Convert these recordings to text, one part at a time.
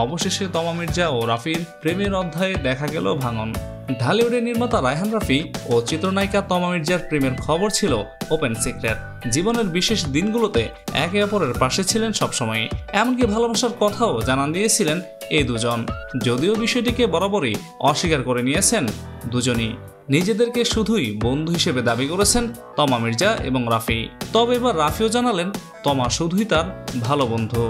অবশেষে তমা মির্জা ও রাফির প্রেমের অধ্যায়ে দেখা গেল ভাঙন। ঢালিউডের নির্মাতা রায়হান রাফি ও চিত্রনায়িকা তমা মির্জার প্রেমের খবর ছিল ওপেন সিক্রেট। জীবনের বিশেষ দিনগুলোতে একে অপরের পাশে ছিলেন সবসময়, এমনকি ভালোবাসার কথাও জানান দিয়েছিলেন এই দুজন। যদিও বিষয়টিকে বরাবরই অস্বীকার করে নিয়েছেন দুজনই, নিজেদেরকে শুধুই বন্ধু হিসেবে দাবি করেছেন তমা মির্জা এবং রাফি। তবে এবার রাফিও জানালেন তমা শুধুই তার ভালো বন্ধু,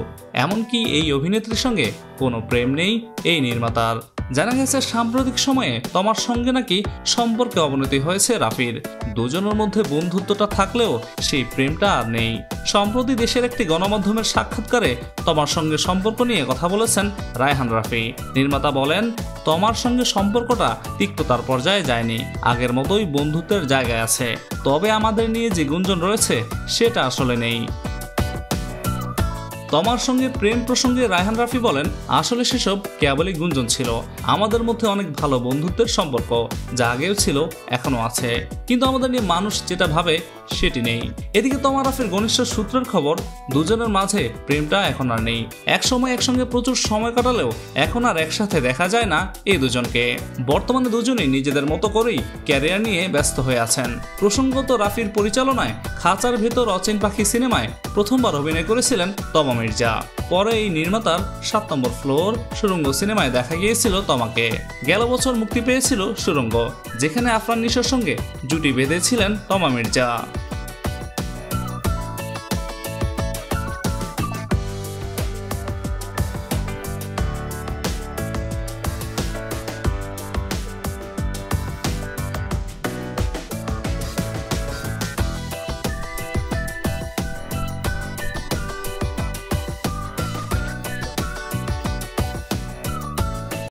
এমনকি এই অভিনেত্রীর সঙ্গে কোনো প্রেম নেই এই নির্মাতার। জানা গেছে সাম্প্রতিক সময়ে তমার সঙ্গে নাকি সম্পর্কে অবনতি হয়েছে রাফির। দুজনের মধ্যে বন্ধুত্বটা থাকলেও সেই প্রেমটা আর নেই। সম্প্রতি দেশের একটি গণমাধ্যমের সাক্ষাৎকারে তমার সঙ্গে সম্পর্ক নিয়ে কথা বলেছেন রায়হান রাফি। নির্মাতা বলেন, তমার সঙ্গে সম্পর্কটা তিক্ততার পর্যায়ে যায়নি, আগের মতোই বন্ধুত্বের জায়গায় আছে। তবে আমাদের নিয়ে যে গুঞ্জন রয়েছে সেটা আসলে নেই। তমার সঙ্গে প্রেম প্রসঙ্গে রায়হান রাফি বলেন, আসলে সেসব কেবলই গুঞ্জন ছিল। আমাদের মধ্যে অনেক ভালো বন্ধুত্বের সম্পর্ক, যা আগেও ছিল এখনো আছে, কিন্তু আমাদের নিয়ে মানুষ যেটা ভাবে সেটি নেই। এদিকে তমা রাফির ঘনিষ্ঠ সূত্রের খবর, দুজনের মাঝে প্রেমটা এখন আর নেই। একসময় একসঙ্গে প্রচুর সময় কাটালেও এখন আর একসাথে দেখা যায় না এই দুজনকে। বর্তমানে দুজনেই নিজেদের মতো করেই ক্যারিয়ার নিয়ে ব্যস্ত হয়ে আছেন। প্রসঙ্গত, রাফির পরিচালনায় খাঁচার ভেতর অচিন পাখি সিনেমায় প্রথমবার অভিনয় করেছিলেন তমা মির্জা। পরে এই নির্মাতার 7 নম্বর ফ্লোর সুড়ঙ্গ সিনেমায় দেখা গিয়েছিল তমাকে। গেল বছর মুক্তি পেয়েছিল সুড়ঙ্গ, যেখানে আফরান নিশোর সঙ্গে জুটি বেঁধেছিলেন তমা মির্জা।